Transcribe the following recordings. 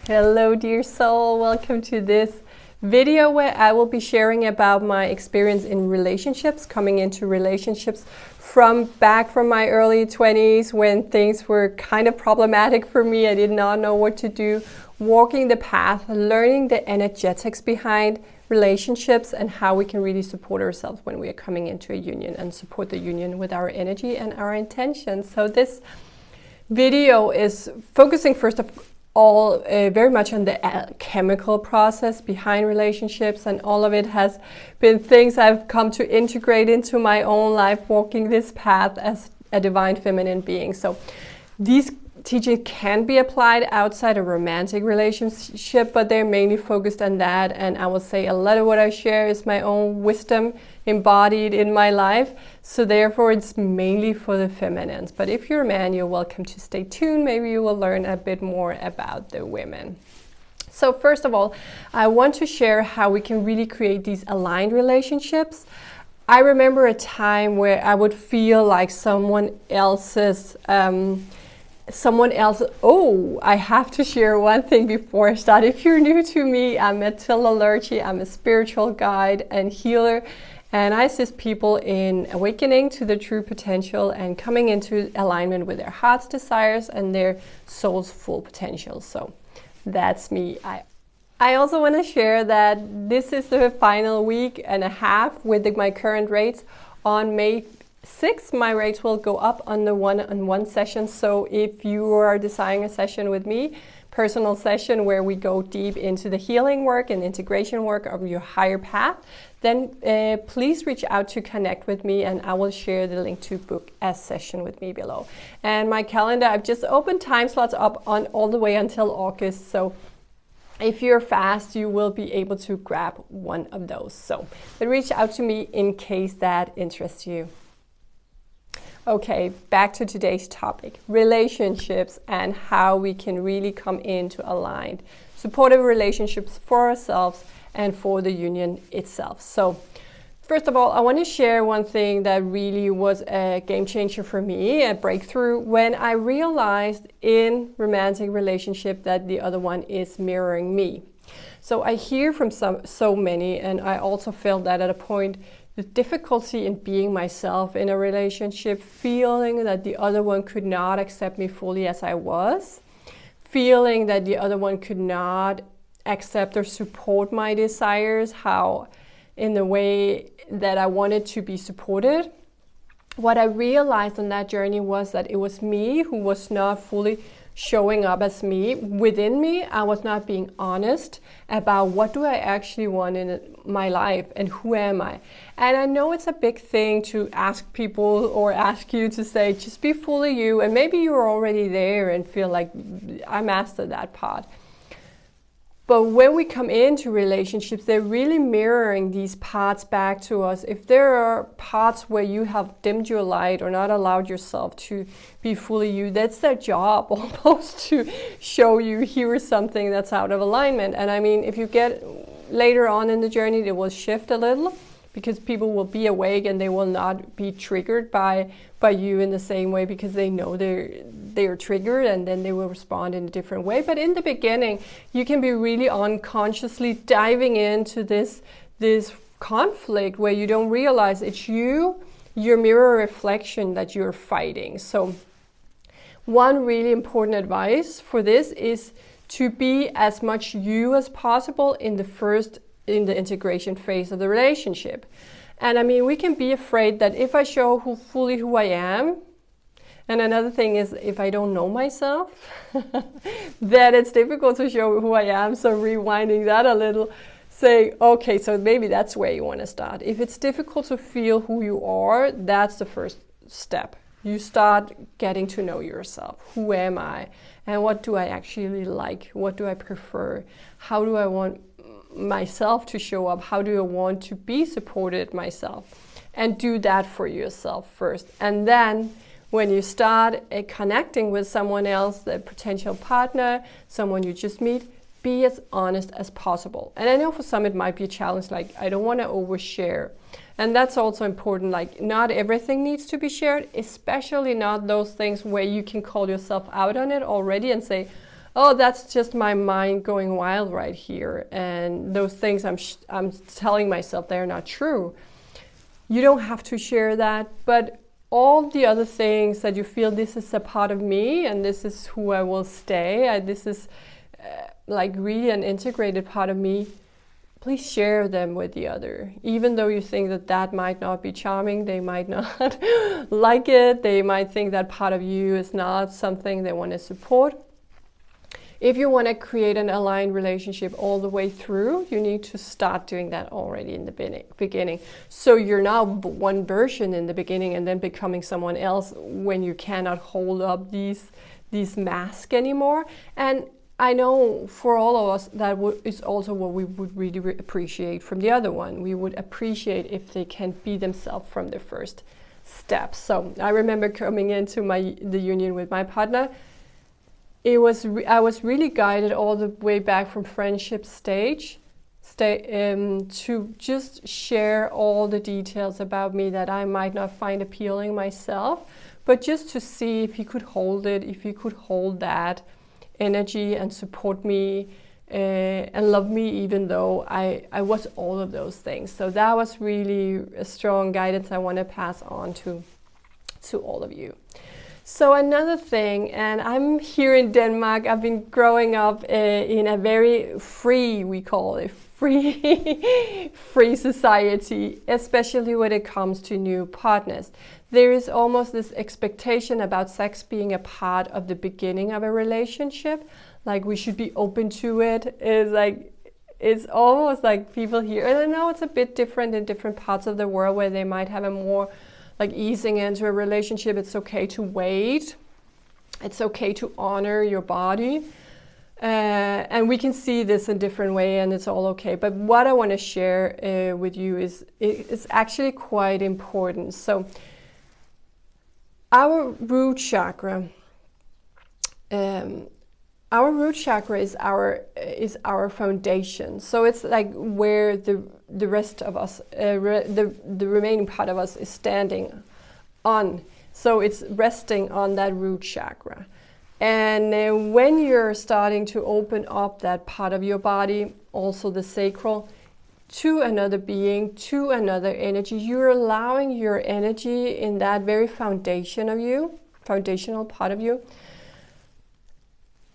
Hello dear soul, welcome to this video where I will be sharing about my experience in relationships, coming into relationships from my early 20s when things were kind of problematic for me. I did not know what to do, walking the path, learning the energetics behind relationships and how we can really support ourselves when we are coming into a union and support the union with our energy and our intentions. So this video is focusing first of all very much on the chemical process behind relationships, and all of it has been things I've come to integrate into my own life, walking this path as a divine feminine being. So these teachings can be applied outside a romantic relationship, but they're mainly focused on that, and I will say a lot of what I share is my own wisdom embodied in my life, so therefore it's mainly for the feminines. But if you're a man, you're welcome to stay tuned. Maybe you will learn a bit more about the women. So first of all, I want to share how we can really create these aligned relationships. I remember a time where I would feel like someone else's oh, I have to share one thing before I start. If you're new to me, I'm Matilda. I'm a spiritual guide and healer, and I assist people in awakening to their true potential and coming into alignment with their heart's desires and their soul's full potential. So that's me. I also want to share that this is the final week and a half with my current rates. On May 6th, my rates will go up on the one-on-one session. So if you are desiring a session with me, personal session where we go deep into the healing work and integration work of your higher path, then please reach out to connect with me, and I will share the link to book a session with me below. And my calendar, I've just opened time slots up on all the way until August. So if you're fast, you will be able to grab one of those. So but reach out to me in case that interests you. Okay, back to today's topic, relationships and how we can really come into aligned, supportive relationships for ourselves and for the union itself. So first of all, I want to share one thing that really was a game changer for me, a breakthrough, when I realized in romantic relationship that the other one is mirroring me. So I hear from so many, and I also felt that at a point, the difficulty in being myself in a relationship, feeling that the other one could not accept me fully as I was, feeling that the other one could not accept or support my desires, how in the way that I wanted to be supported. What I realized on that journey was that it was me who was not fully showing up as me. Within me, I was not being honest about what do I actually want in my life and who am I. And I know it's a big thing to ask people or ask you to say, just be fully you, and maybe you're already there and feel like I mastered that part. But when we come into relationships, they're really mirroring these parts back to us. If there are parts where you have dimmed your light or not allowed yourself to be fully you, that's their job almost to show you here is something that's out of alignment. And I mean, if you get later on in the journey, they will shift a little because people will be awake and they will not be triggered by you in the same way because they know they're triggered, and then they will respond in a different way. But in the beginning, you can be really unconsciously diving into this conflict where you don't realize it's your mirror reflection that you're fighting. So one really important advice for this is to be as much you as possible in the integration phase of the relationship. And I mean, we can be afraid that if I show fully who I am, and another thing is if I don't know myself, then it's difficult to show who I am. So rewinding that a little, say, okay, so maybe that's where you want to start. If it's difficult to feel who you are, that's the first step. You start getting to know yourself. Who am I? And what do I actually like? What do I prefer? How do I want myself to show up? How do I want to be supported myself? And do that for yourself first. And then when you start connecting with someone else, the potential partner, someone you just meet, be as honest as possible. And I know for some it might be a challenge, like I don't want to overshare. And that's also important, like not everything needs to be shared, especially not those things where you can call yourself out on it already and say, oh, that's just my mind going wild right here, and those things I'm telling myself they're not true. You don't have to share that, but all the other things that you feel, this is a part of me and this is who I will stay, this is like really an integrated part of me, please share them with the other. Even though you think that that might not be charming, they might not like it, they might think that part of you is not something they want to support. If you want to create an aligned relationship all the way through, you need to start doing that already in the beginning. So you're not one version in the beginning and then becoming someone else when you cannot hold up these masks anymore. And I know for all of us that is also what we would really appreciate from the other one. We would appreciate if they can be themselves from the first step. So I remember coming into the union with my partner. I was really guided all the way back from friendship stage to just share all the details about me that I might not find appealing myself, but just to see if he could hold it, if he could hold that energy and support me and love me even though I was all of those things. So that was really a strong guidance I want to pass on to all of you. So another thing, and I'm here in Denmark, I've been growing up in a very free, we call it free society, especially when it comes to new partners. There is almost this expectation about sex being a part of the beginning of a relationship, like we should be open to it. It's almost like people here, and I know it's a bit different in different parts of the world where they might have a more like easing into a relationship. It's okay to wait. It's okay to honor your body. And we can see this in different ways and it's all okay. But what I want to share with you is it's actually quite important. So our root chakra, is our foundation. So it's like where the rest of us, the remaining part of us is standing on. So it's resting on that root chakra. And when you're starting to open up that part of your body, also the sacral, to another being, to another energy, you're allowing your energy in that very foundational part of you.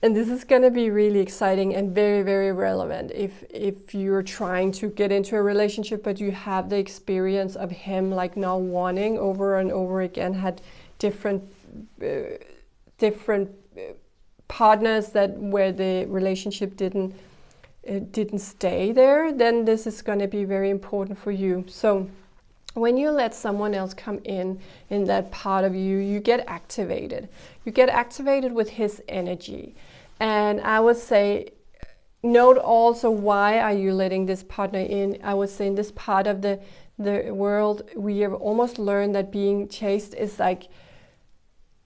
And this is going to be really exciting and very, very relevant if you're trying to get into a relationship, but you have the experience of him like now wanting over and over again, had different partners where the relationship didn't stay there, then this is going to be very important for you. So when you let someone else come in that part of you, you get activated. You get activated with his energy. And I would say, note also, why are you letting this partner in? I would say in this part of the world, we have almost learned that being chaste is like,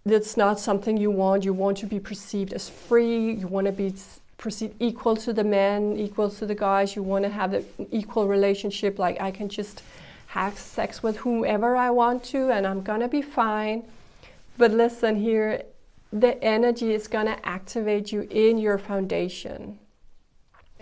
that's not something you want. You want to be perceived as free. You want to be perceived equal to the men, equal to the guys. You want to have an equal relationship, like I can just have sex with whomever I want to and I'm gonna be fine. But listen here, the energy is gonna activate you in your foundation.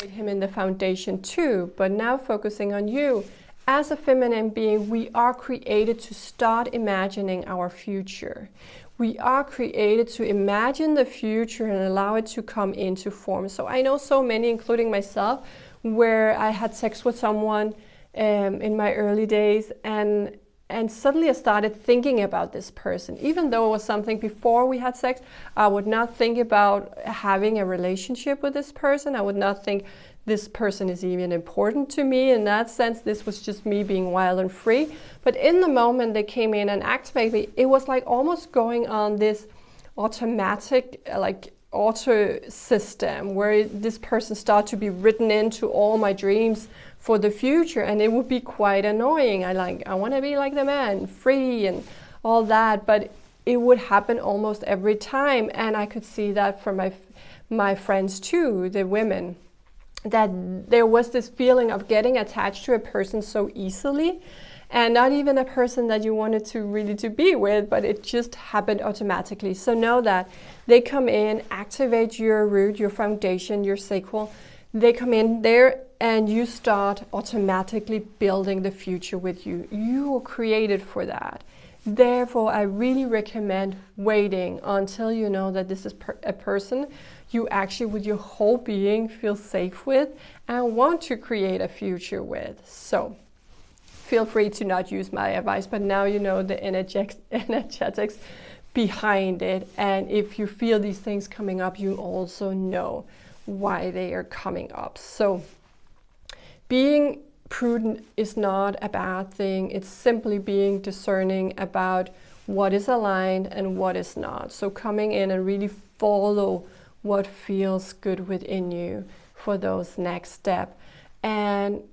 Him in the foundation too, but now focusing on you. As a feminine being, we are created to start imagining our future. We are created to imagine the future and allow it to come into form. So I know so many, including myself, where I had sex with someone in my early days and suddenly I started thinking about this person. Even though it was something before we had sex, I would not think about having a relationship with this person. I would not think this person is even important to me. In that sense, this was just me being wild and free. But in the moment they came in and activated me, it was like almost going on this automatic, like auto system where this person started to be written into all my dreams for the future, and it would be quite annoying. I want to be like the man, free and all that, but it would happen almost every time. And I could see that from my friends too, the women, that there was this feeling of getting attached to a person so easily and not even a person that you wanted to really to be with, but it just happened automatically. So know that they come in, activate your root, your foundation, your sacral. They come in there and you start automatically building the future with you. You were created for that. Therefore, I really recommend waiting until you know that this is a person you actually with your whole being feel safe with and want to create a future with. So feel free to not use my advice, but now you know the energetics behind it. And if you feel these things coming up, you also know why they are coming up. So being prudent is not a bad thing. It's simply being discerning about what is aligned and what is not. So coming in and really follow what feels good within you for those next steps. And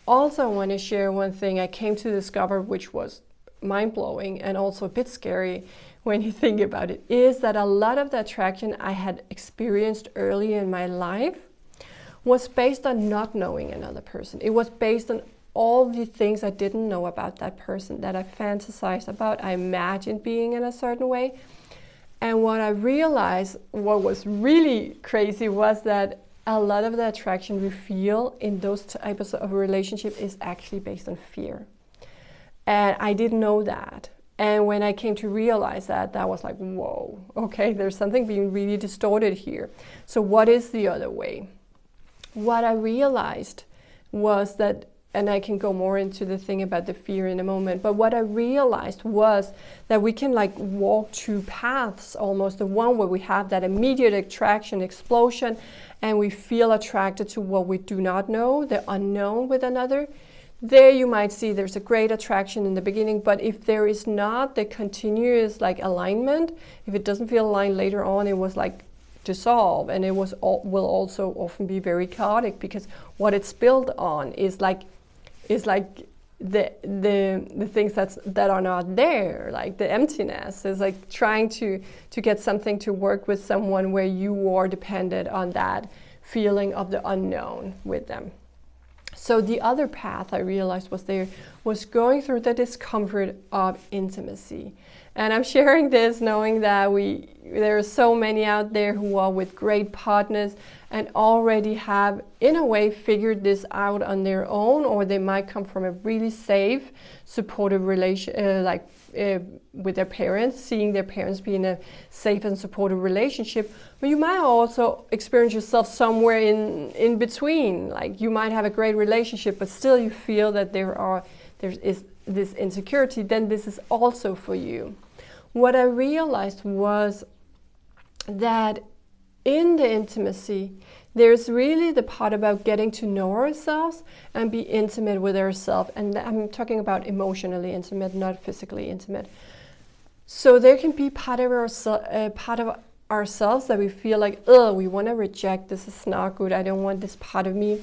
also I want to share one thing I came to discover, which was mind-blowing and also a bit scary when you think about it, is that a lot of the attraction I had experienced early in my life was based on not knowing another person. It was based on all the things I didn't know about that person, that I fantasized about, I imagined being in a certain way. And what I realized, what was really crazy, was that a lot of the attraction we feel in those types of relationship is actually based on fear. And I didn't know that. And when I came to realize that, that was like, whoa, okay, there's something being really distorted here. So what is the other way? What I realized was that, and I can go more into the thing about the fear in a moment, but what I realized was that we can like walk two paths almost. The one where we have that immediate attraction, explosion, and we feel attracted to what we do not know, the unknown with another. There you might see there's a great attraction in the beginning, but if there is not the continuous like alignment, if it doesn't feel aligned later on, it was like dissolve, and it will also often be very chaotic, because what it's built on is like the things that are not there, like the emptiness. Is like trying to get something to work with someone where you are dependent on that feeling of the unknown with them. So the other path I realized was going through the discomfort of intimacy. And I'm sharing this knowing that there are so many out there who are with great partners and already have, in a way, figured this out on their own, or they might come from a really safe, supportive relation, with their parents, seeing their parents be in a safe and supportive relationship. But you might also experience yourself somewhere in between. Like you might have a great relationship, but still you feel that there is this insecurity. Then this is also for you. What I realized was that in the intimacy, there's really the part about getting to know ourselves and be intimate with ourselves. And I'm talking about emotionally intimate, not physically intimate. So there can be part of ourselves that we feel like, we want to reject. This is not good. I don't want this part of me.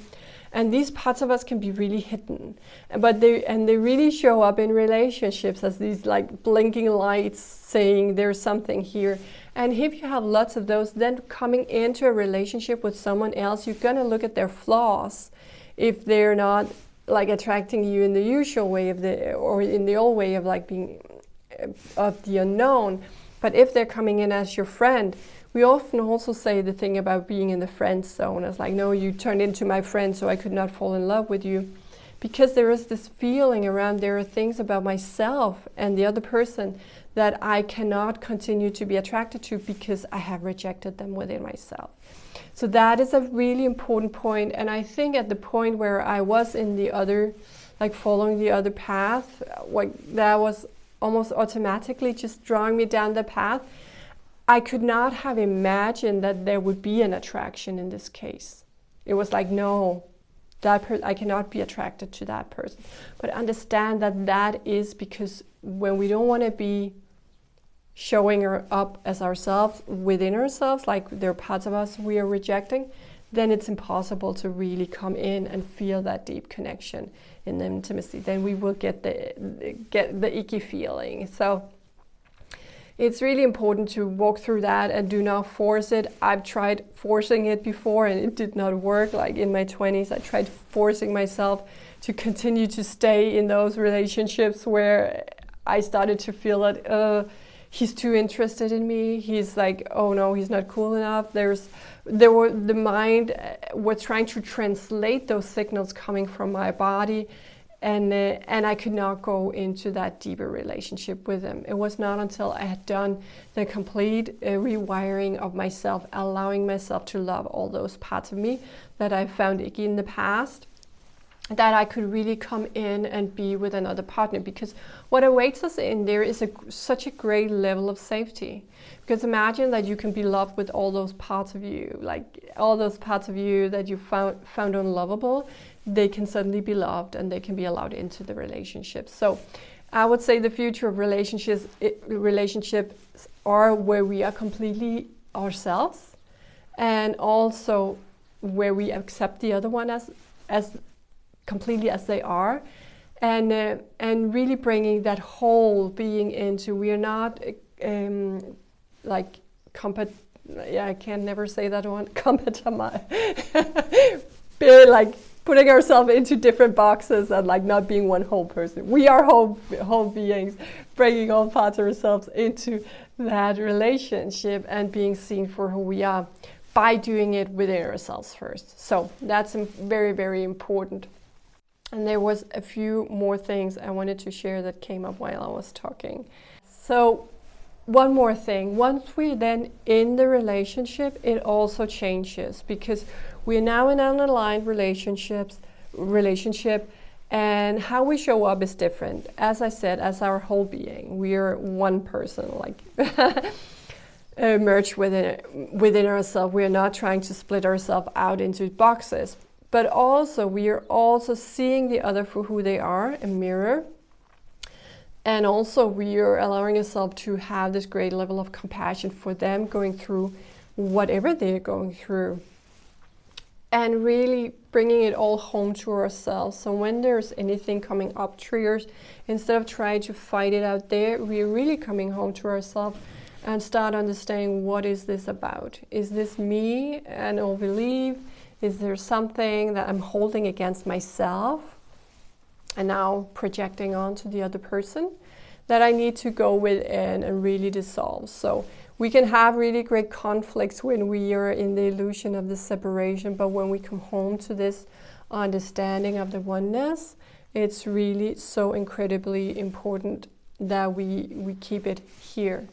And these parts of us can be really hidden, but they really show up in relationships as these like blinking lights saying there's something here. And if you have lots of those, then coming into a relationship with someone else, you're gonna look at their flaws if they're not like attracting you in the usual way or in the old way of like being of the unknown. But if they're coming in as your friend, we often also say the thing about being in the friend zone. It's like, no, you turned into my friend, so I could not fall in love with you. Because there is this feeling around, there are things about myself and the other person that I cannot continue to be attracted to because I have rejected them within myself. So that is a really important point. And I think at the point where I was in the other, like following the other path, that was almost automatically just drawing me down the path. I could not have imagined that there would be an attraction in this case. It was like, no, I cannot be attracted to that person. But understand that is because when we don't want to be showing up as ourselves within ourselves, like there are parts of us we are rejecting, then it's impossible to really come in and feel that deep connection in the intimacy. Then we will get the icky feeling. So it's really important to walk through that and do not force it. I've tried forcing it before and it did not work. Like in my 20s, I tried forcing myself to continue to stay in those relationships where I started to feel that he's too interested in me. He's like, oh no, he's not cool enough. The mind was trying to translate those signals coming from my body. And I could not go into that deeper relationship with him. It was not until I had done the complete rewiring of myself, allowing myself to love all those parts of me that I found icky in the past, that I could really come in and be with another partner. Because what awaits us in there is such a great level of safety. Because imagine that you can be loved with all those parts of you, like all those parts of you that you found unlovable. They can suddenly be loved and they can be allowed into the relationship. So I would say the future of relationships are where we are completely ourselves, and also where we accept the other one as completely as they are, and really bringing that whole being into. We are not I can never say that one. Like putting ourselves into different boxes and like not being one whole person. We are whole beings, bringing all parts of ourselves into that relationship and being seen for who we are by doing it within ourselves first. So that's very, very important. And there was a few more things I wanted to share that came up while I was talking. So one more thing, once we're then in the relationship, it also changes, because we're now in an aligned relationship, and how we show up is different. As I said, as our whole being, we are one person, like merged within ourselves. We are not trying to split ourselves out into boxes, but also we are also seeing the other for who they are, a mirror. And also we are allowing ourselves to have this great level of compassion for them going through whatever they're going through. And really bringing it all home to ourselves. So when there's anything coming up, triggers, instead of trying to fight it out there, we're really coming home to ourselves and start understanding, what is this about? Is this me and all belief? Is there something that I'm holding against myself and now projecting onto the other person that I need to go within and really dissolve? So we can have really great conflicts when we are in the illusion of the separation, but when we come home to this understanding of the oneness, it's really so incredibly important that we keep it here.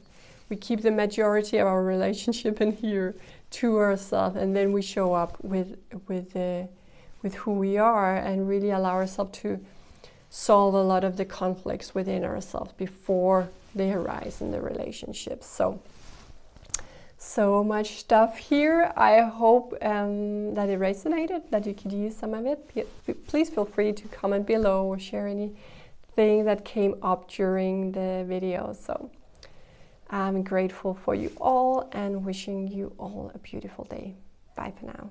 We keep the majority of our relationship in here to ourselves, and then we show up with who we are and really allow ourselves to solve a lot of the conflicts within ourselves before they arise in the relationship. So much stuff here. I hope that it resonated, that you could use some of it. Please feel free to comment below or share anything that came up during the video. So I'm grateful for you all and wishing you all a beautiful day. Bye for now.